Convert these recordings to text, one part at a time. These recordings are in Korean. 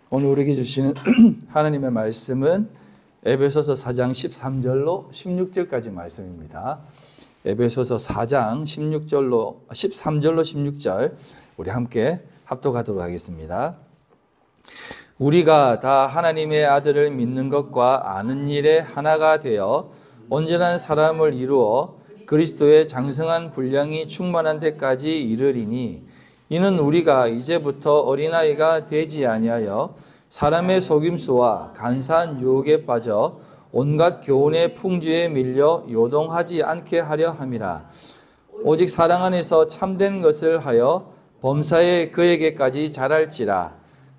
오늘 우리에게 주시는 하나님의 말씀은 에베소서 4장 13절로 16절까지 말씀입니다. 에베소서 4장 13절로 16절 우리 함께 합독하도록 하겠습니다. 우리가 다 하나님의 아들을 믿는 것과 아는 일에 하나가 되어 온전한 사람을 이루어 그리스도의 장성한 분량이 충만한 데까지 이르리니 이는 우리가 이제부터 어린아이가 되지 아니하여 사람의 속임수와 간사한 유혹에 빠져 온갖 교훈의 풍주에 밀려 요동하지 않게 하려 함이라. 오직 사랑 안에서 참된 것을 하여 범사에 그에게까지 자랄지라.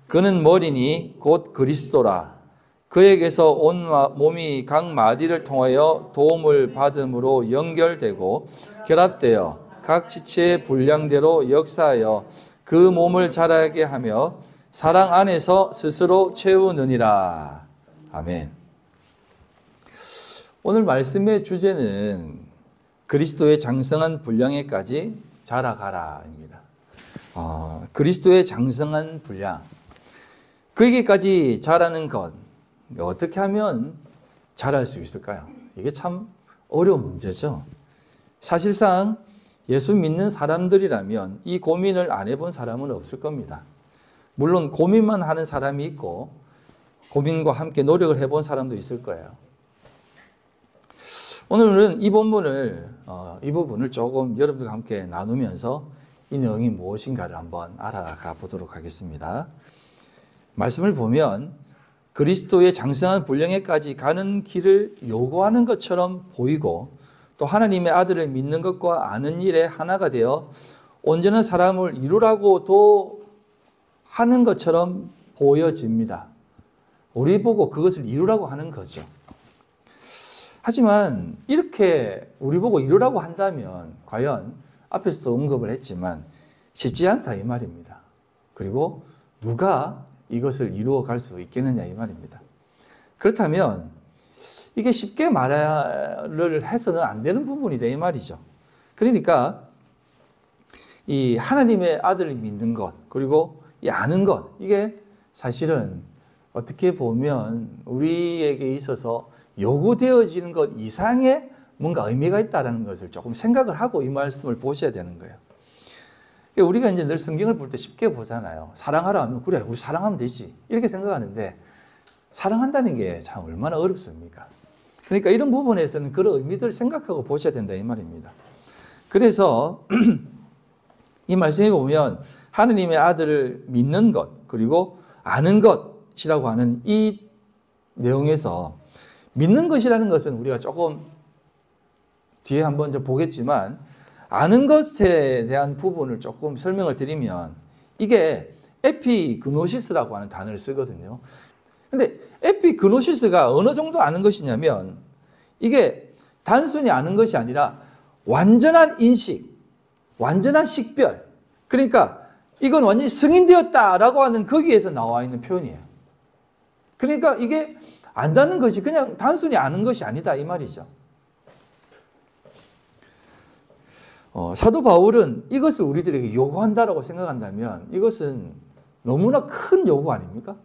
그는 머리니 곧 그리스도라. 그에게서 온 몸이 각 마디를 통하여 도움을 받음으로 연결되고 결합되어 각 지체의 분량대로 역사하여 그 몸을 자라게 하며 사랑 안에서 스스로 채우느니라. 아멘. 오늘 말씀의 주제는 그리스도의 장성한 분량에까지 자라가라입니다. 그리스도의 장성한 분량, 그에게까지 자라는 것, 어떻게 하면 자랄 수 있을까요? 이게 참 어려운 문제죠. 사실상 예수 믿는 사람들이라면 이 고민을 안 해본 사람은 없을 겁니다. 물론 고민만 하는 사람이 있고 고민과 함께 노력을 해본 사람도 있을 거예요. 오늘은 이 본문을 이 부분을 조금 여러분들과 함께 나누면서 이 내용이 무엇인가를 한번 알아가 보도록 하겠습니다. 말씀을 보면 그리스도의 장성한 분량에까지 가는 길을 요구하는 것처럼 보이고 또 하나님의 아들을 믿는 것과 아는 일에 하나가 되어 온전한 사람을 이루라고도 하는 것처럼 보여집니다. 우리 보고 그것을 이루라고 하는 거죠. 하지만 이렇게 우리 보고 이루라고 한다면 과연 앞에서도 언급을 했지만 쉽지 않다 이 말입니다. 그리고 누가 이것을 이루어 갈 수 있겠느냐 이 말입니다. 그렇다면 이게 쉽게 말을 해서는 안 되는 부분이다 이 말이죠. 그러니까 이 하나님의 아들을 믿는 것 그리고 이 아는 것, 이게 사실은 어떻게 보면 우리에게 있어서 요구되어지는 것 이상의 뭔가 의미가 있다는 것을 조금 생각을 하고 이 말씀을 보셔야 되는 거예요. 우리가 이제 늘 성경을 볼 때 쉽게 보잖아요. 사랑하라 하면 그래 우리 사랑하면 되지 이렇게 생각하는데 사랑한다는 게 참 얼마나 어렵습니까? 그러니까 이런 부분에서는 그런 의미들을 생각하고 보셔야 된다 이 말입니다. 그래서 이 말씀에 보면 하느님의 아들을 믿는 것 그리고 아는 것이라고 하는 이 내용에서 믿는 것이라는 것은 우리가 조금 뒤에 한번 좀 보겠지만 아는 것에 대한 부분을 조금 설명을 드리면 이게 에피그노시스라고 하는 단어를 쓰거든요. 근데 에피그노시스가 어느 정도 아는 것이냐면 이게 단순히 아는 것이 아니라 완전한 인식, 완전한 식별. 그러니까 이건 완전히 승인되었다라고 하는 거기에서 나와 있는 표현이에요. 그러니까 이게 안다는 것이 그냥 단순히 아는 것이 아니다 이 말이죠. 사도 바울은 이것을 우리들에게 요구한다라고 생각한다면 이것은 너무나 큰 요구 아닙니까?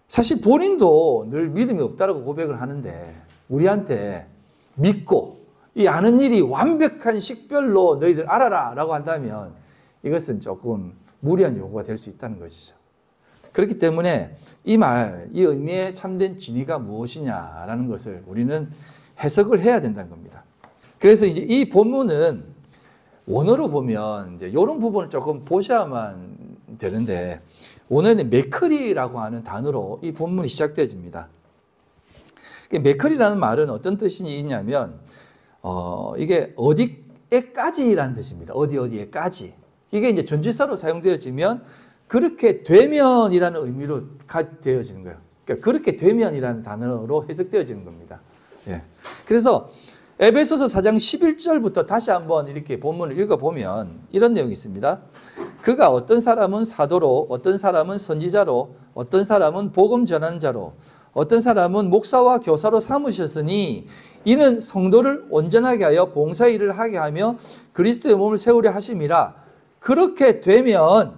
사실 본인도 늘 믿음이 없다라고 고백을 하는데 우리한테 믿고 이 아는 일이 완벽한 식별로 너희들 알아라 라고 한다면 이것은 조금 무리한 요구가 될 수 있다는 것이죠. 그렇기 때문에 이 의미의 참된 진의가 무엇이냐라는 것을 우리는 해석을 해야 된다는 겁니다. 그래서 이제 이 본문은 원어로 보면 이제 이런 부분을 조금 보셔야만 되는데 원어는 메커리라고 하는 단어로 이 본문이 시작되어집니다. 메커리라는 말은 어떤 뜻이 있냐면 이게 어디에까지라는 뜻입니다. 어디에까지. 이게 이제 전치사로 사용되어지면 그렇게 되면이라는 의미로 되어지는 거예요. 그러니까 그렇게 되면이라는 단어로 해석되어지는 겁니다. 예. 그래서 에베소서 4장 11절부터 다시 한번 이렇게 본문을 읽어보면 이런 내용이 있습니다. 그가 어떤 사람은 사도로, 어떤 사람은 선지자로, 어떤 사람은 복음 전하는 자로, 어떤 사람은 목사와 교사로 삼으셨으니 이는 성도를 온전하게 하여 봉사의 일을 하게 하며 그리스도의 몸을 세우려 하심이라. 그렇게 되면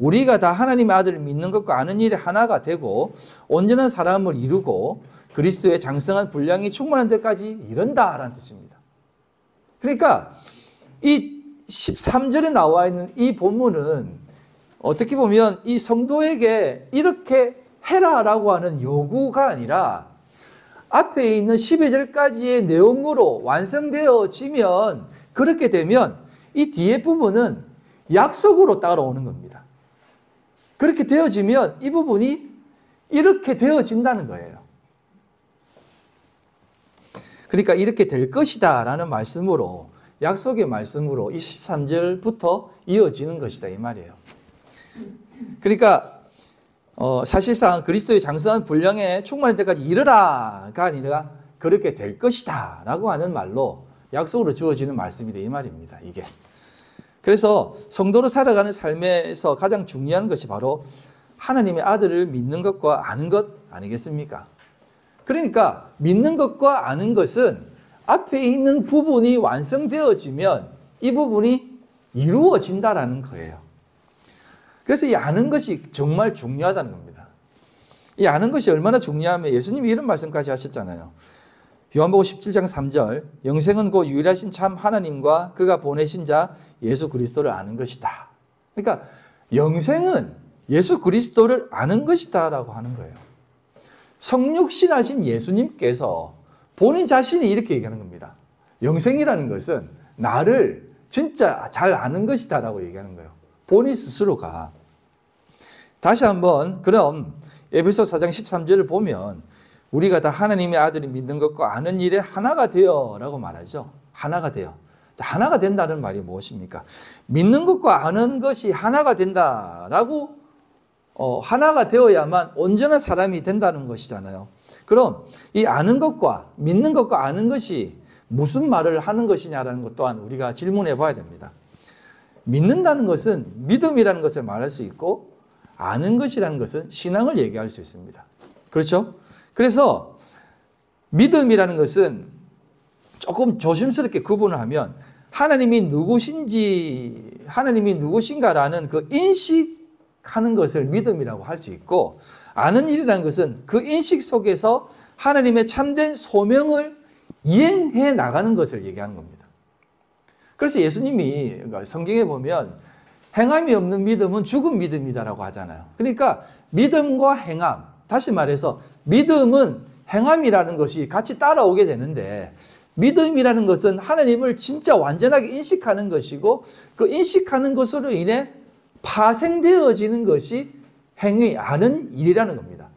우리가 다 하나님의 아들을 믿는 것과 아는 일에 하나가 되고 온전한 사람을 이루고 그리스도의 장성한 분량이 충만한 데까지 이른다라는 뜻입니다. 그러니까 이 13절에 나와 있는 이 본문은 어떻게 보면 이 성도에게 이렇게 해라라고 하는 요구가 아니라 앞에 있는 12절까지의 내용으로 완성되어지면, 그렇게 되면 이 뒤에 부분은 약속으로 따라오는 겁니다. 그렇게 되어지면 이 부분이 이렇게 되어진다는 거예요. 그러니까 이렇게 될 것이다 라는 말씀으로, 약속의 말씀으로 이 13절부터 이어지는 것이다 이 말이에요. 그러니까 사실상 그리스도의 장성한 분량에 충만할 때까지 이르라가 아니라 그렇게 될 것이다 라고 하는 말로 약속으로 주어지는 말씀이다 이 말입니다. 이게. 그래서 성도로 살아가는 삶에서 가장 중요한 것이 바로 하나님의 아들을 믿는 것과 아는 것 아니겠습니까? 그러니까 믿는 것과 아는 것은 앞에 있는 부분이 완성되어지면 이 부분이 이루어진다라는 거예요. 그래서 이 아는 것이 정말 중요하다는 겁니다. 이 아는 것이 얼마나 중요하면 예수님이 이런 말씀까지 하셨잖아요. 요한복음 17장 3절, 영생은 곧 유일하신 참 하나님과 그가 보내신 자 예수 그리스도를 아는 것이다. 그러니까 영생은 예수 그리스도를 아는 것이다 라고 하는 거예요. 성육신하신 예수님께서 본인 자신이 이렇게 얘기하는 겁니다. 영생이라는 것은 나를 진짜 잘 아는 것이다 라고 얘기하는 거예요. 본인 스스로가. 다시 한번 그럼 에베소 4장 13절을 보면 우리가 다 하나님의 아들을 믿는 것과 아는 일에 하나가 되어 라고 말하죠. 하나가 되어. 하나가 된다는 말이 무엇입니까? 믿는 것과 아는 것이 하나가 된다라고 하나가 되어야만 온전한 사람이 된다는 것이잖아요. 그럼 이 아는 것과 믿는 것과 아는 것이 무슨 말을 하는 것이냐라는 것 또한 우리가 질문해 봐야 됩니다. 믿는다는 것은 믿음이라는 것을 말할 수 있고 아는 것이라는 것은 신앙을 얘기할 수 있습니다. 그렇죠? 그래서 믿음이라는 것은 조금 조심스럽게 구분을 하면 하나님이 누구신가라는 그 인식하는 것을 믿음이라고 할 수 있고, 아는 일이라는 것은 그 인식 속에서 하나님의 참된 소명을 이행해 나가는 것을 얘기하는 겁니다. 그래서 예수님이 성경에 보면 행함이 없는 믿음은 죽은 믿음이다라고 하잖아요. 그러니까 믿음과 행함, 다시 말해서 믿음은 행함이라는 것이 같이 따라오게 되는데, 믿음이라는 것은 하나님을 진짜 완전하게 인식하는 것이고 그 인식하는 것으로 인해 파생되어지는 것이 행위, 아는 일이라는 겁니다.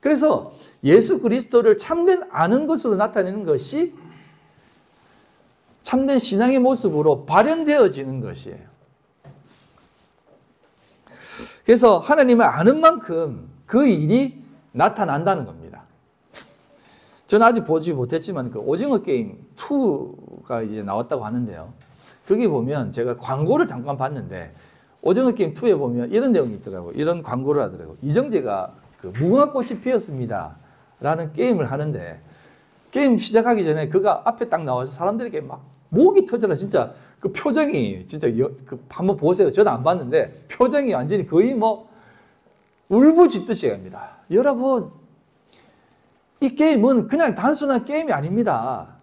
그래서 예수 그리스도를 참된 아는 것으로 나타내는 것이 참된 신앙의 모습으로 발현되어지는 것이에요. 그래서 하나님을 아는 만큼 그 일이 나타난다는 겁니다. 저는 아직 보지 못했지만 그 오징어 게임 2가 이제 나왔다고 하는데요. 거기 보면 제가 광고를 잠깐 봤는데 오징어 게임 2에 보면 이런 내용이 있더라고요. 이런 광고를 하더라고요. 이정재가 그 무궁화꽃이 피었습니다 라는 게임을 하는데, 게임 시작하기 전에 그가 앞에 딱 나와서 사람들에게 막 목이 터져라. 진짜 그 표정이 진짜 한번 보세요. 저는 안 봤는데 표정이 완전히 거의 뭐 울부짖듯이 합니다. 여러분, 이 게임은 그냥 단순한 게임이 아닙니다.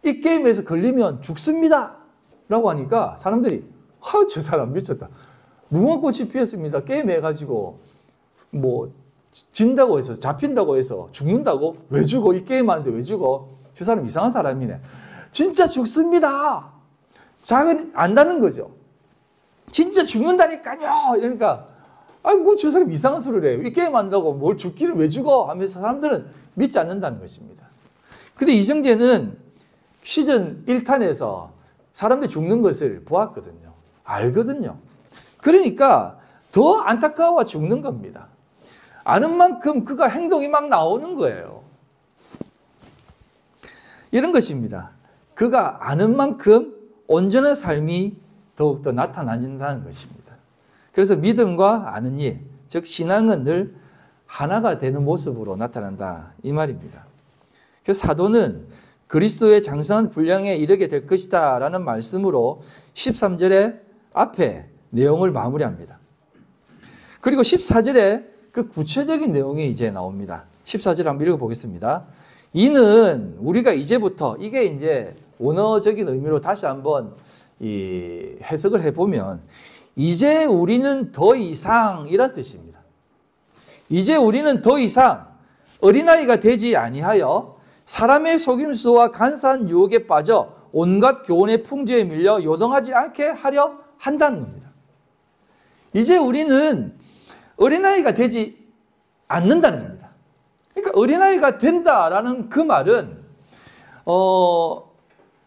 이 게임에서 걸리면 죽습니다 라고 하니까 사람들이 저 사람 미쳤다. 무궁화꽃이 피었습니다. 게임 해가지고 뭐 진다고 해서, 잡힌다고 해서 죽는다고? 왜 죽어? 이 게임 하는데 왜 죽어? 저 사람 이상한 사람이네. 진짜 죽습니다. 자기는 안다는 거죠. 진짜 죽는다니까요. 이러니까 뭐 저 사람 이상한 소리를 해요. 이 게임 한다고 뭘 죽기를 왜 죽어? 하면서 사람들은 믿지 않는다는 것입니다. 근데 이정재는 시즌 1탄에서 사람들이 죽는 것을 보았거든요. 알거든요. 그러니까 더 안타까워 죽는 겁니다. 아는 만큼 그가 행동이 막 나오는 거예요. 이런 것입니다. 그가 아는 만큼 온전한 삶이 더욱더 나타난다는 것입니다. 그래서 믿음과 아는 일, 즉 신앙은 늘 하나가 되는 모습으로 나타난다 이 말입니다. 그래서 사도는 그리스도의 장성한 분량에 이르게 될 것이다 라는 말씀으로 13절의 앞에 내용을 마무리합니다. 그리고 14절에 그 구체적인 내용이 이제 나옵니다. 14절 한번 읽어보겠습니다. 이는 우리가 이제부터, 이게 이제 원어적인 의미로 다시 한번 이 해석을 해보면, 이제 우리는 더 이상, 이런 뜻입니다. 이제 우리는 더 이상 어린아이가 되지 아니하여 사람의 속임수와 간사한 유혹에 빠져 온갖 교훈의 풍조에 밀려 요동하지 않게 하려 한다는 겁니다. 이제 우리는 어린아이가 되지 않는다는 겁니다. 그러니까 어린아이가 된다라는 그 말은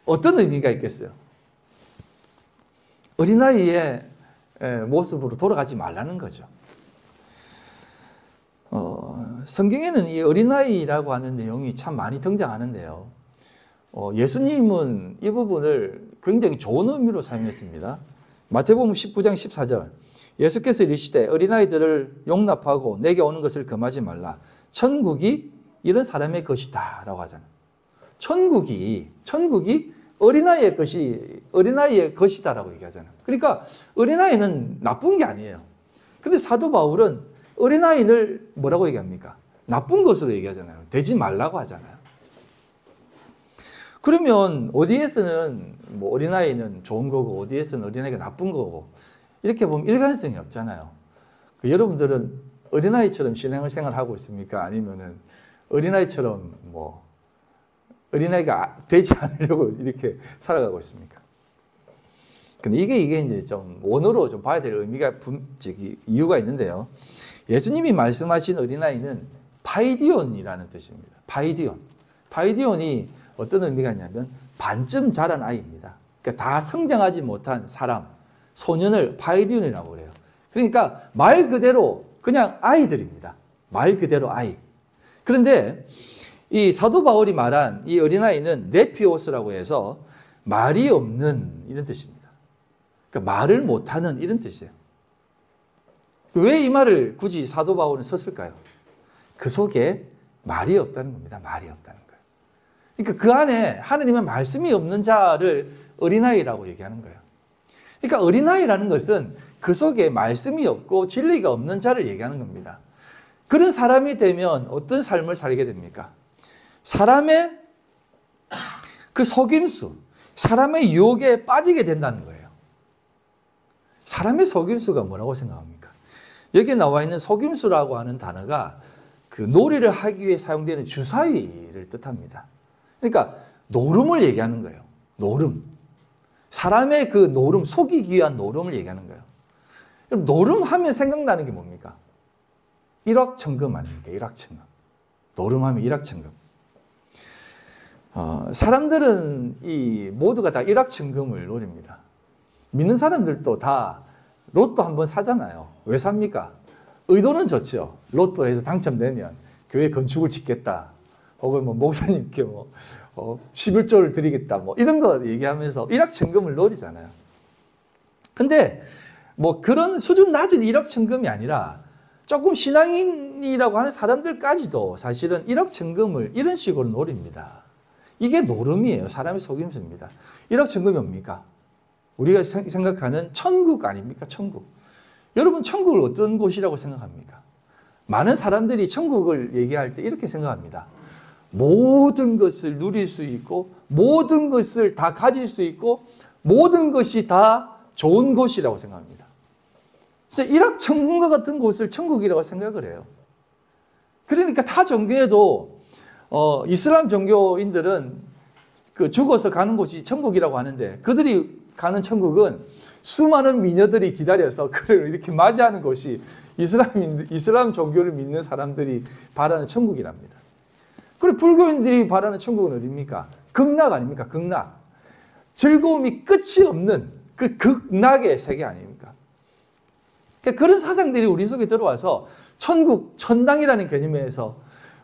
어떤 의미가 있겠어요? 어린아이의 모습으로 돌아가지 말라는 거죠. 성경에는 이 어린아이라고 하는 내용이 참 많이 등장하는데요. 예수님은 이 부분을 굉장히 좋은 의미로 사용했습니다. 마태복음 19장 14절. 예수께서 이르시되 어린아이들을 용납하고 내게 오는 것을 금하지 말라. 천국이 이런 사람의 것이다 라고 하잖아요. 천국이 어린아이의 것이다라고 얘기하잖아요. 그러니까 어린아이는 나쁜 게 아니에요. 근데 사도 바울은 어린아이를 뭐라고 얘기합니까? 나쁜 것으로 얘기하잖아요. 되지 말라고 하잖아요. 그러면 어디에서는 뭐 어린아이는 좋은 거고 어디에서는 어린아이가 나쁜 거고 이렇게 보면 일관성이 없잖아요. 여러분들은 어린아이처럼 신앙생활을 하고 있습니까? 아니면은 어린아이처럼 뭐 어린아이가 되지 않으려고 이렇게 살아가고 있습니까? 근데 이게 이제 좀 원어로 좀 봐야 될 의미가 이유가 있는데요. 예수님이 말씀하신 어린아이는 파이디온이라는 뜻입니다. 파이디온이 어떤 의미가 있냐면 반쯤 자란 아이입니다. 그러니까 다 성장하지 못한 사람, 소년을 파이디온이라고 그래요. 그러니까 말 그대로 그냥 아이들입니다. 말 그대로 아이. 그런데 이 사도 바울이 말한 이 어린아이는 네피오스라고 해서 말이 없는 이런 뜻입니다. 그러니까 말을 못하는 이런 뜻이에요. 왜 이 말을 굳이 사도 바울은 썼을까요? 그 속에 말이 없다는 겁니다. 말이 없다는 거예요. 그러니까 그 안에 하느님의 말씀이 없는 자를 어린아이라고 얘기하는 거예요. 그러니까 어린아이라는 것은 그 속에 말씀이 없고 진리가 없는 자를 얘기하는 겁니다. 그런 사람이 되면 어떤 삶을 살게 됩니까? 사람의 그 속임수, 사람의 유혹에 빠지게 된다는 거예요. 사람의 속임수가 뭐라고 생각합니까? 여기에 나와 있는 속임수라고 하는 단어가 그 놀이를 하기 위해 사용되는 주사위를 뜻합니다. 그러니까 노름을 얘기하는 거예요. 노름. 사람의 그 노름, 속이기 위한 노름을 얘기하는 거예요. 그럼 노름하면 생각나는 게 뭡니까? 일확천금 아닙니까? 일확천금. 노름하면 일확천금. 사람들은 모두가 다 일확천금을 노립니다. 믿는 사람들도 다 로또 한번 사잖아요. 왜 삽니까? 의도는 좋죠. 로또에서 당첨되면 교회 건축을 짓겠다. 혹은 뭐 목사님께 11조를 드리겠다. 뭐 이런 거 얘기하면서 일확천금을 노리잖아요. 근데 뭐 그런 수준 낮은 일확천금이 아니라 조금 신앙인이라고 하는 사람들까지도 사실은 일확천금을 이런 식으로 노립니다. 이게 노름이에요. 사람의 속임수입니다. 일확천금이 뭡니까? 우리가 생각하는 천국 아닙니까? 천국. 여러분 천국을 어떤 곳이라고 생각합니까? 많은 사람들이 천국을 얘기할 때 이렇게 생각합니다. 모든 것을 누릴 수 있고 모든 것을 다 가질 수 있고 모든 것이 다 좋은 곳이라고 생각합니다. 진짜 일확천금과 같은 곳을 천국이라고 생각을 해요. 그러니까 타 종교에도 이슬람 종교인들은 그 죽어서 가는 곳이 천국이라고 하는데 그들이 가는 천국은 수많은 미녀들이 기다려서 그를 이렇게 맞이하는 곳이 이슬람 종교를 믿는 사람들이 바라는 천국이랍니다. 그리고 불교인들이 바라는 천국은 어디입니까? 극락 아닙니까? 극락. 즐거움이 끝이 없는 그 극락의 세계 아닙니까? 그러니까 그런 사상들이 우리 속에 들어와서 천국, 천당이라는 개념에서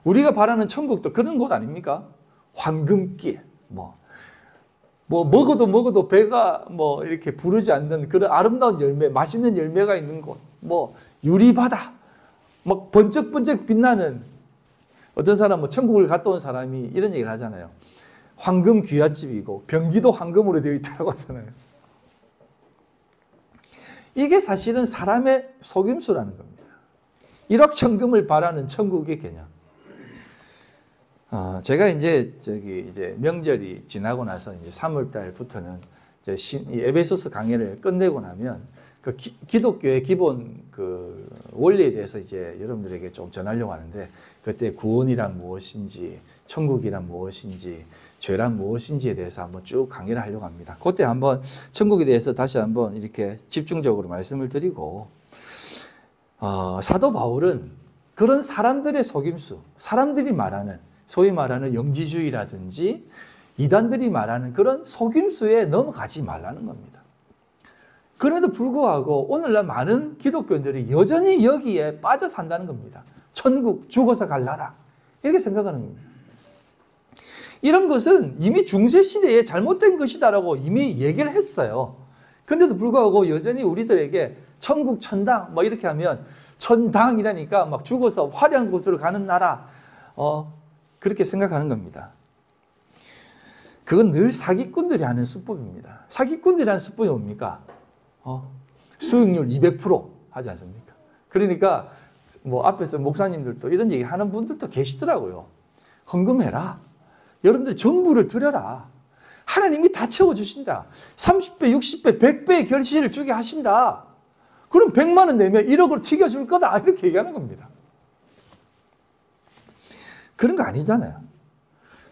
우리가 바라는 천국도 그런 곳 아닙니까? 황금길, 먹어도 배가 이렇게 부르지 않는 그런 아름다운 열매, 맛있는 열매가 있는 곳, 유리바다, 번쩍번쩍 빛나는 어떤 사람 천국을 갔다 온 사람이 이런 얘기를 하잖아요. 황금 귀갓집이고 변기도 황금으로 되어 있다고 하잖아요. 이게 사실은 사람의 속임수라는 겁니다. 일확천금을 바라는 천국의 개념. 제가 이제 명절이 지나고 나서 이제 3월 달부터는 이제 이 에베소서 강의를 끝내고 나면 그 기독교의 기본 그 원리에 대해서 이제 여러분들에게 좀 전하려고 하는데, 그때 구원이란 무엇인지, 천국이란 무엇인지, 죄란 무엇인지에 대해서 한번 쭉 강의를 하려고 합니다. 그때 한번 천국에 대해서 다시 한번 이렇게 집중적으로 말씀을 드리고, 사도 바울은 그런 사람들의 속임수, 사람들이 말하는 소위 말하는 영지주의라든지 이단들이 말하는 그런 속임수에 넘어가지 말라는 겁니다. 그럼에도 불구하고 오늘날 많은 기독교인들이 여전히 여기에 빠져 산다는 겁니다. 천국 죽어서 갈라라 이렇게 생각하는 겁니다. 이런 것은 이미 중세시대에 잘못된 것이다라고 이미 얘기를 했어요. 그런데도 불구하고 여전히 우리들에게 천국, 천당 뭐 이렇게 하면 천당이라니까 막 죽어서 화려한 곳으로 가는 나라, 그렇게 생각하는 겁니다. 그건 늘 사기꾼들이 하는 수법입니다. 사기꾼들이 하는 수법이 뭡니까? 수익률 200% 하지 않습니까? 그러니까 뭐 앞에서 목사님들도 이런 얘기 하는 분들도 계시더라고요. 헌금해라. 여러분들 전부를 드려라. 하나님이 다 채워주신다. 30배, 60배, 100배의 결실을 주게 하신다. 그럼 100만 원 내면 1억을 튀겨줄 거다. 이렇게 얘기하는 겁니다. 그런 거 아니잖아요.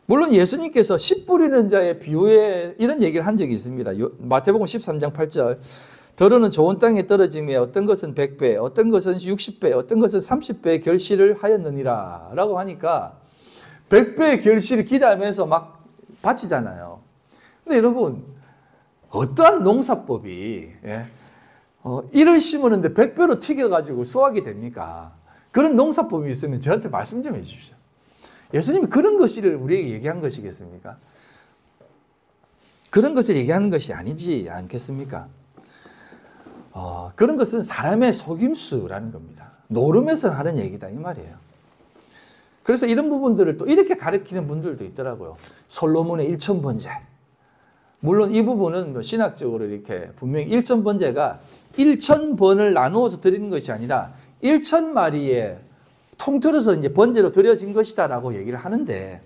물론 예수님께서 씨 뿌리는 자의 비유에 이런 얘기를 한 적이 있습니다. 마태복음 13장 8절. 더러는 좋은 땅에 떨어짐에 어떤 것은 100배, 어떤 것은 60배, 어떤 것은 30배의 결실을 하였느니라 라고 하니까 100배의 결실을 기대하면서 막 바치잖아요. 근데 여러분, 어떠한 농사법이 1을 심었는데 100배로 튀겨가지고 수확이 됩니까? 그런 농사법이 있으면 저한테 말씀 좀 해주십시오. 예수님이 그런 것을 우리에게 얘기한 것이겠습니까? 그런 것을 얘기하는 것이 아니지 않겠습니까? 그런 것은 사람의 속임수라는 겁니다. 노름에서 하는 얘기다 이 말이에요. 그래서 이런 부분들을 또 이렇게 가르치는 분들도 있더라고요. 솔로몬의 일천번제. 물론 이 부분은 신학적으로 이렇게 분명히 일천번제가 1000번을 나누어서 드리는 것이 아니라 1000마리의 통틀어서 이제 번제로 드려진 것이다라고 얘기를 하는데,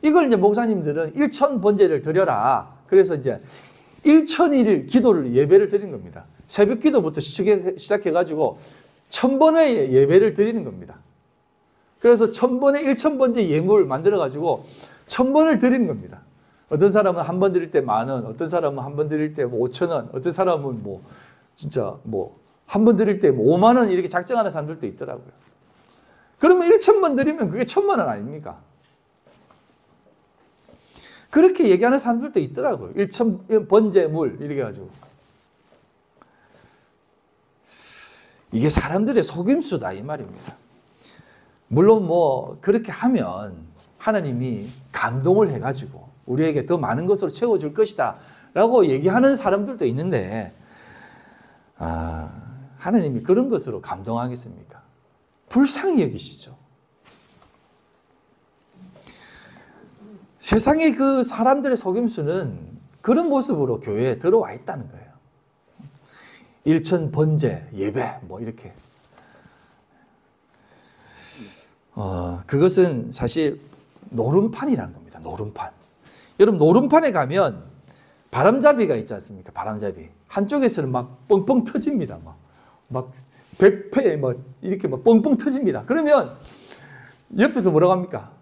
이걸 이제 목사님들은 1000번제를 드려라. 그래서 이제 1000일 기도를 예배를 드리는 겁니다. 새벽 기도부터 시작해가지고 1000번의 예배를 드리는 겁니다. 그래서 1000번의 1000번째 예물을 만들어가지고 1000번을 드리는 겁니다. 어떤 사람은 한 번 드릴 때 10,000원, 어떤 사람은 한 번 드릴 때 5,000원, 어떤 사람은 뭐 진짜 뭐 한 번 드릴 때 5만 원 이렇게 작정하는 사람들도 있더라고요. 그러면 1000번 드리면 그게 1000만 원 아닙니까? 그렇게 얘기하는 사람들도 있더라고요. 1000번제물 이렇게 해가지고. 이게 사람들의 속임수다 이 말입니다. 물론 뭐 그렇게 하면 하나님이 감동을 해가지고 우리에게 더 많은 것으로 채워줄 것이다 라고 얘기하는 사람들도 있는데, 하나님이 그런 것으로 감동하겠습니까? 불쌍히 여기시죠. 세상의 그 사람들의 속임수는 그런 모습으로 교회에 들어와 있다는 거예요. 1000번제 예배 뭐 이렇게. 그것은 사실 노름판이라는 겁니다. 노름판. 여러분 노름판에 가면 바람잡이가 있지 않습니까? 바람잡이. 한쪽에서는 막 뻥뻥 터집니다. 막 100회 막 이렇게 막 뻥뻥 터집니다. 그러면 옆에서 뭐라고 합니까?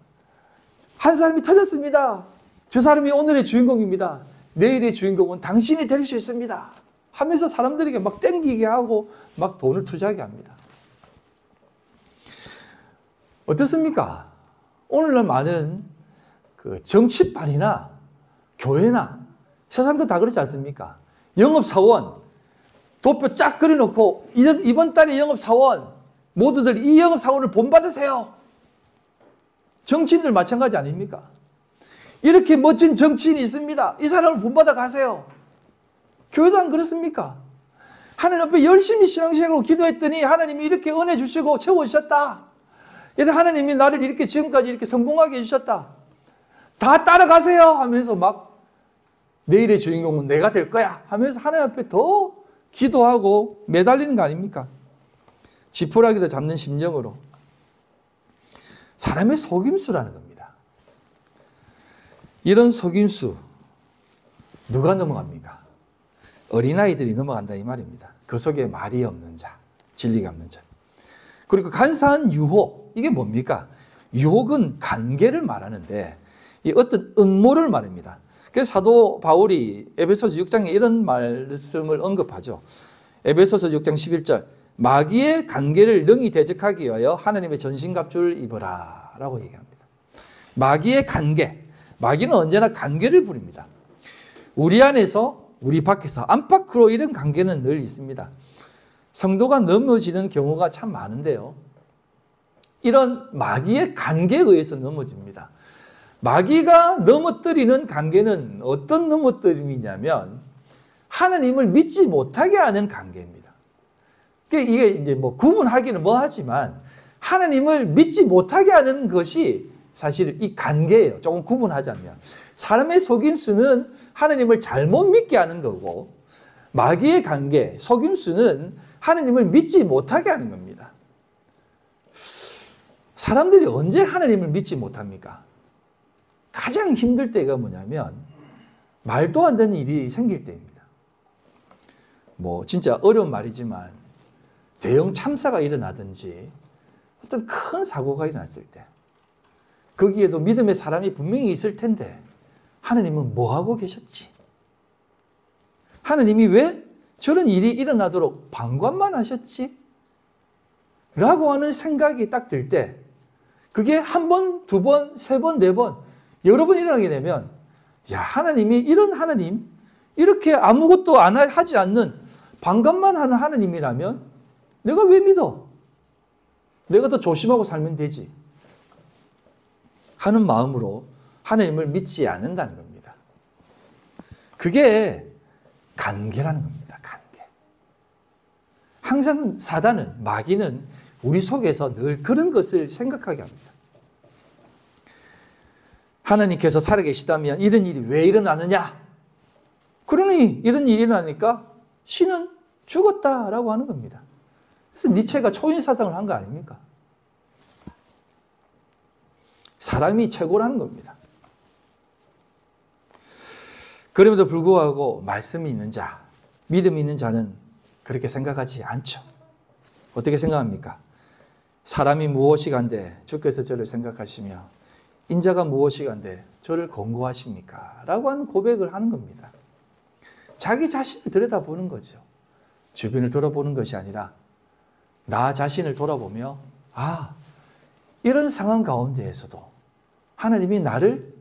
한 사람이 터졌습니다. 저 사람이 오늘의 주인공입니다. 내일의 주인공은 당신이 될 수 있습니다. 하면서 사람들에게 막 땡기게 하고 막 돈을 투자하게 합니다. 어떻습니까? 오늘날 많은 그 정치판이나 교회나 세상도 다 그렇지 않습니까? 영업사원, 도표 쫙 그려놓고 이번 달에 영업사원, 모두들 이 영업사원을 본받으세요. 정치인들 마찬가지 아닙니까? 이렇게 멋진 정치인이 있습니다. 이 사람을 본받아 가세요. 교회도 안 그렇습니까? 하나님 앞에 열심히 신앙생활로 기도했더니 하나님이 이렇게 은혜 주시고 채워주셨다. 하나님이 나를 이렇게 지금까지 이렇게 성공하게 해주셨다. 다 따라가세요 하면서 막 내일의 주인공은 내가 될 거야 하면서 하나님 앞에 더 기도하고 매달리는 거 아닙니까? 지푸라기도 잡는 심정으로. 사람의 속임수라는 겁니다. 이런 속임수 누가 넘어갑니까? 어린아이들이 넘어간다 이 말입니다. 그 속에 말이 없는 자, 진리가 없는 자. 그리고 간사한 유혹, 이게 뭡니까? 유혹은 관계를 말하는데 이 어떤 음모를 말합니다. 그래서 사도 바울이 에베소서 6장에 이런 말씀을 언급하죠. 에베소서 6장 11절, 마귀의 관계를 능히 대적하기 위하여 하나님의 전신갑주를 입어라 라고 얘기합니다. 마귀의 관계, 마귀는 언제나 관계를 부립니다. 우리 안에서 우리 밖에서 안팎으로 이런 관계는 늘 있습니다. 성도가 넘어지는 경우가 참 많은데요. 이런 마귀의 관계에 의해서 넘어집니다. 마귀가 넘어뜨리는 관계는 어떤 넘어뜨림이냐면 하나님을 믿지 못하게 하는 관계입니다. 이게 이제 뭐 구분하기는 뭐 하지만 하나님을 믿지 못하게 하는 것이 사실 이 관계예요. 조금 구분하자면. 사람의 속임수는 하나님을 잘못 믿게 하는 거고 마귀의 관계, 속임수는 하나님을 믿지 못하게 하는 겁니다. 사람들이 언제 하나님을 믿지 못합니까? 가장 힘들 때가 뭐냐면 말도 안 되는 일이 생길 때입니다. 뭐 진짜 어려운 말이지만 대형 참사가 일어나든지 어떤 큰 사고가 일어났을 때 거기에도 믿음의 사람이 분명히 있을 텐데 하나님은 뭐하고 계셨지? 하나님이 왜 저런 일이 일어나도록 방관만 하셨지? 라고 하는 생각이 딱 들 때 그게 한 번, 두 번, 세 번, 네 번 여러 번 일어나게 되면 야, 하나님이 이런 하나님, 이렇게 아무것도 하지 않는 방관만 하는 하나님이라면 내가 왜 믿어? 내가 더 조심하고 살면 되지 하는 마음으로 하나님을 믿지 않는다는 겁니다. 그게 관계라는 겁니다. 관계. 항상 사단은, 마귀는 우리 속에서 늘 그런 것을 생각하게 합니다. 하나님께서 살아계시다면 이런 일이 왜 일어나느냐? 그러니 이런 일이 일어나니까 신은 죽었다라고 하는 겁니다. 그래서 니체가 초인사상을 한 거 아닙니까? 사람이 최고라는 겁니다. 그럼에도 불구하고 말씀이 있는 자, 믿음이 있는 자는 그렇게 생각하지 않죠. 어떻게 생각합니까? 사람이 무엇이간데 주께서 저를 생각하시며 인자가 무엇이간데 저를 권고하십니까? 라고 하는 고백을 하는 겁니다. 자기 자신을 들여다보는 거죠. 주변을 돌아보는 것이 아니라 나 자신을 돌아보며 이런 상황 가운데에서도 하나님이 나를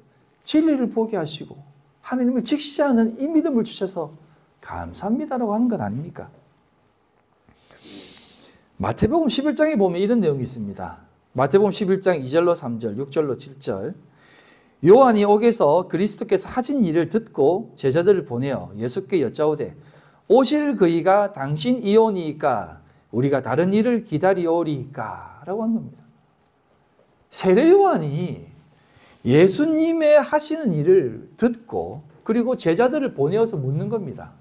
진리를 보게 하시고 하나님을 직시하는 이 믿음을 주셔서 감사합니다라고 하는 것 아닙니까? 마태복음 11장에 보면 이런 내용이 있습니다. 마태복음 11장 2절로 3절, 6절로 7절. 요한이 옥에서 그리스도께서 하신 일을 듣고 제자들을 보내어 예수께 여짜오되 오실 그이가 당신이오니이까 우리가 다른 일을 기다리오리이까 라고 하는 겁니다. 세례 요한이 예수님의 하시는 일을 듣고 그리고 제자들을 보내어서 묻는 겁니다.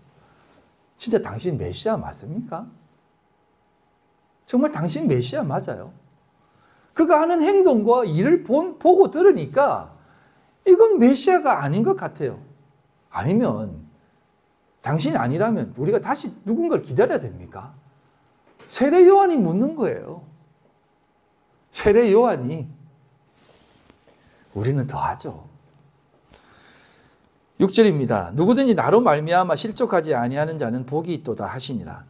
진짜 당신 메시아 맞습니까? 정말 당신 메시아 맞아요? 그가 하는 행동과 일을 보고 들으니까 이건 메시아가 아닌 것 같아요. 아니면 당신이 아니라면 우리가 다시 누군가를 기다려야 됩니까? 세례 요한이 묻는 거예요. 세례 요한이. 우리는 더하죠. 6절입니다. 누구든지 나로 말미암아 실족하지 아니하는 자는 복이 있도다 하시니라.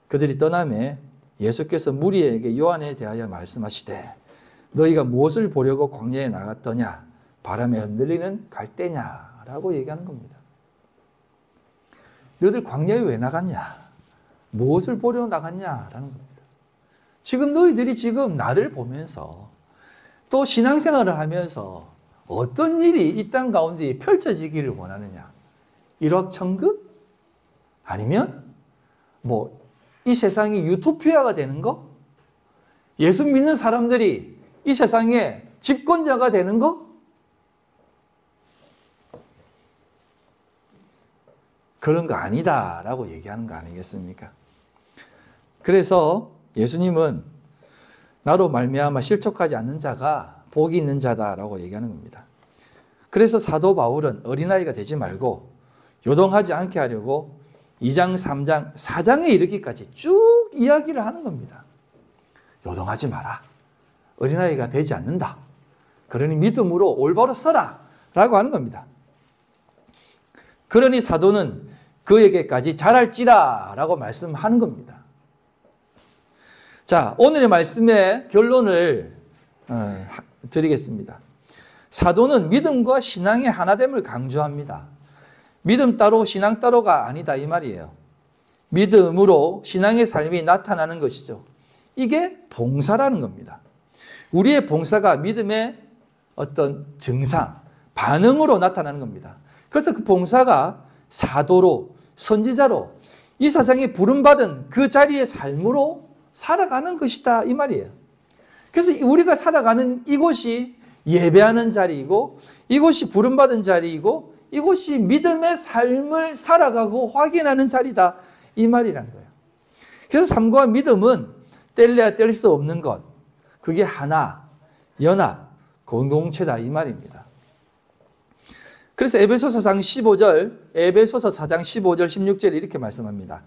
그들이 떠나매 예수께서 무리에게 요한에 대하여 말씀하시되 너희가 무엇을 보려고 광야에 나갔더냐? 바람에 흔들리는 갈대냐라고 얘기하는 겁니다. 너희들 광야에 왜 나갔냐? 무엇을 보려 나갔냐라는 겁니다. 지금 너희들이 지금 나를 보면서 또 신앙생활을 하면서 어떤 일이 이 땅 가운데 펼쳐지기를 원하느냐? 일확천금? 아니면 뭐 이 세상이 유토피아가 되는 거? 예수 믿는 사람들이 이 세상의 집권자가 되는 거? 그런 거 아니다라고 얘기하는 거 아니겠습니까? 그래서 예수님은 나로 말미암아 실족하지 않는 자가 복이 있는 자다라고 얘기하는 겁니다. 그래서 사도 바울은 어린아이가 되지 말고 요동하지 않게 하려고 2장, 3장, 4장에 이르기까지 쭉 이야기를 하는 겁니다. 요동하지 마라. 어린아이가 되지 않는다. 그러니 믿음으로 올바로 서라 라고 하는 겁니다. 그러니 사도는 그에게까지 자랄지라 라고 말씀하는 겁니다. 자, 오늘의 말씀의 결론을 드리겠습니다. 사도는 믿음과 신앙의 하나됨을 강조합니다. 믿음 따로 신앙 따로가 아니다 이 말이에요. 믿음으로 신앙의 삶이 나타나는 것이죠. 이게 봉사라는 겁니다. 우리의 봉사가 믿음의 어떤 증상, 반응으로 나타나는 겁니다. 그래서 그 봉사가 사도로, 선지자로 이 세상에 부름받은 그 자리의 삶으로 살아가는 것이다 이 말이에요. 그래서 우리가 살아가는 이곳이 예배하는 자리이고 이곳이 부름받은 자리이고 이곳이 믿음의 삶을 살아가고 확인하는 자리다 이 말이라는 거예요. 그래서 삶과 믿음은 뗄래야 뗄 수 없는 것, 그게 하나, 연합, 공동체다 이 말입니다. 그래서 에베소서 4장 15절 16절 이렇게 말씀합니다.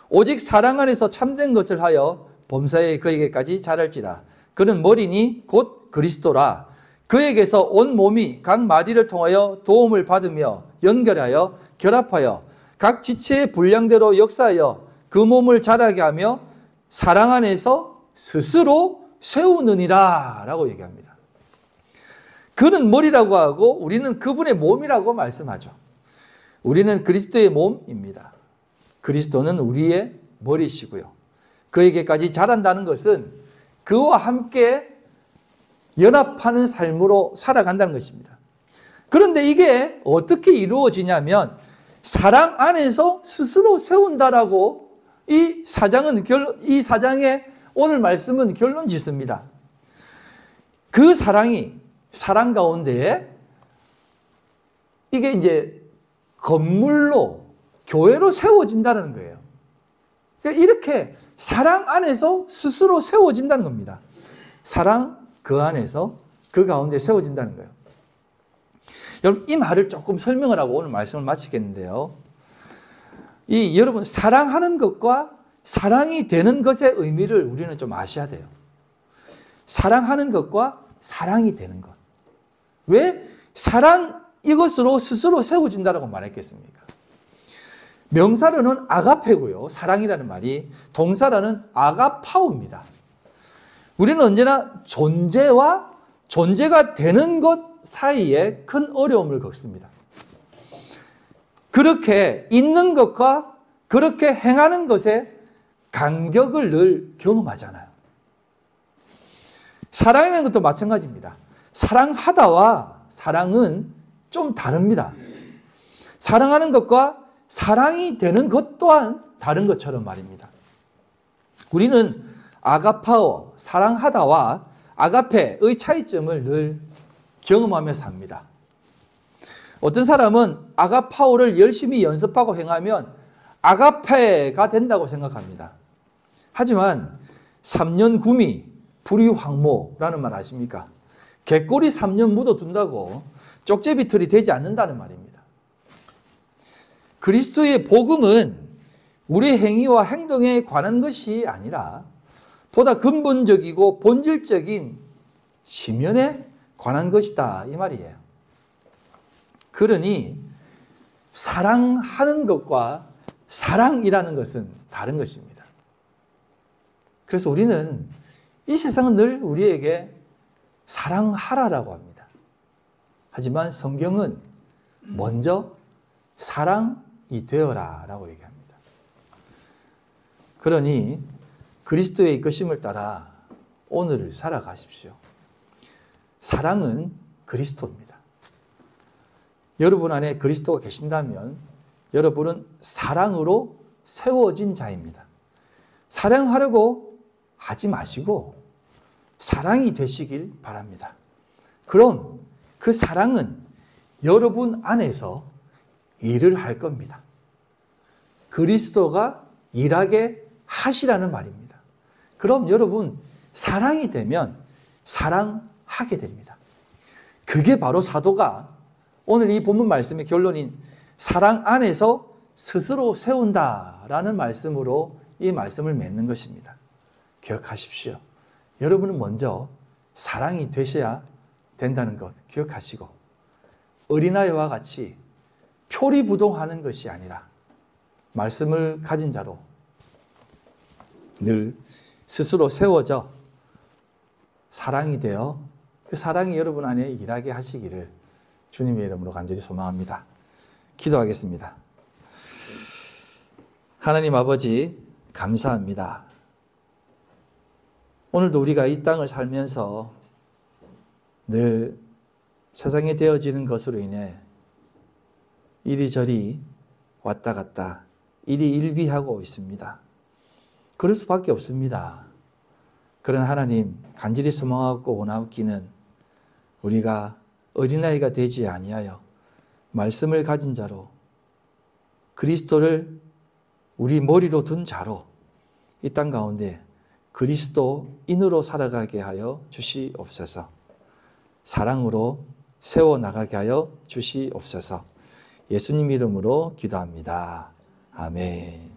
오직 사랑 안에서 참된 것을 하여 범사에 그에게까지 자랄지라. 그는 머리니 곧 그리스도라. 그에게서 온 몸이 각 마디를 통하여 도움을 받으며 연결하여 결합하여 각 지체의 분량대로 역사하여 그 몸을 자라게 하며 사랑 안에서 스스로 세우느니라 라고 얘기합니다. 그는 머리라고 하고 우리는 그분의 몸이라고 말씀하죠. 우리는 그리스도의 몸입니다. 그리스도는 우리의 머리시고요. 그에게까지 자란다는 것은 그와 함께 연합하는 삶으로 살아간다는 것입니다. 그런데 이게 어떻게 이루어지냐면 사랑 안에서 스스로 세운다라고 이 사장의 오늘 말씀은 결론 짓습니다. 그 사랑 가운데에 이게 이제 건물로 교회로 세워진다는 거예요. 그러니까 이렇게 사랑 안에서 스스로 세워진다는 겁니다. 사랑 그 안에서 그 가운데 세워진다는 거예요. 여러분 이 말을 조금 설명을 하고 오늘 말씀을 마치겠는데요. 여러분 사랑하는 것과 사랑이 되는 것의 의미를 우리는 좀 아셔야 돼요. 사랑하는 것과 사랑이 되는 것. 왜 사랑 이것으로 스스로 세워진다라고 말했겠습니까? 명사로는 아가페고요. 사랑이라는 말이 동사로는 아가파오입니다. 우리는 언제나 존재가 되는 것 사이에 큰 어려움을 겪습니다. 그렇게 있는 것과 그렇게 행하는 것에 간격을 늘 경험하잖아요. 사랑이라는 것도 마찬가지입니다. 사랑하다와 사랑은 좀 다릅니다. 사랑하는 것과 사랑이 되는 것 또한 다른 것처럼 말입니다. 우리는 아가파오, 사랑하다와 아가페의 차이점을 늘 경험하며 삽니다. 어떤 사람은 아가파오를 열심히 연습하고 행하면 아가페가 된다고 생각합니다. 하지만 3년 구미, 불이황모라는 말 아십니까? 개꼬리 3년 묻어둔다고 쪽제비털이 되지 않는다는 말입니다. 그리스도의 복음은 우리 행위와 행동에 관한 것이 아니라 보다 근본적이고 본질적인 심연에 관한 것이다 이 말이에요. 그러니 사랑하는 것과 사랑이라는 것은 다른 것입니다. 그래서 우리는 이 세상은 늘 우리에게 사랑하라라고 합니다. 하지만 성경은 먼저 사랑이 되어라라고 얘기합니다. 그러니 그리스도의 이끄심을 따라 오늘을 살아가십시오. 사랑은 그리스도입니다. 여러분 안에 그리스도가 계신다면 여러분은 사랑으로 세워진 자입니다. 사랑하려고 하지 마시고 사랑이 되시길 바랍니다. 그럼 그 사랑은 여러분 안에서 일을 할 겁니다. 그리스도가 일하게 하시라는 말입니다. 그럼 여러분 사랑이 되면 사랑하게 됩니다. 그게 바로 사도가 오늘 이 본문 말씀의 결론인 사랑 안에서 스스로 세운다라는 말씀으로 이 말씀을 맺는 것입니다. 기억하십시오. 여러분은 먼저 사랑이 되셔야 된다는 것 기억하시고 어린아이와 같이 표리부동하는 것이 아니라 말씀을 가진 자로 늘 스스로 세워져 사랑이 되어 그 사랑이 여러분 안에 일하게 하시기를 주님의 이름으로 간절히 소망합니다. 기도하겠습니다. 하나님 아버지 감사합니다. 오늘도 우리가 이 땅을 살면서 늘 세상에 되어지는 것으로 인해 이리저리 왔다 갔다 일희일비하고 있습니다. 그럴 수밖에 없습니다. 그러나 하나님 간절히 소망하고 원하옵기는 우리가 어린아이가 되지 아니하여 말씀을 가진 자로 그리스도를 우리 머리로 둔 자로 이 땅 가운데 그리스도인으로 살아가게 하여 주시옵소서. 사랑으로 세워나가게 하여 주시옵소서. 예수님 이름으로 기도합니다. 아멘.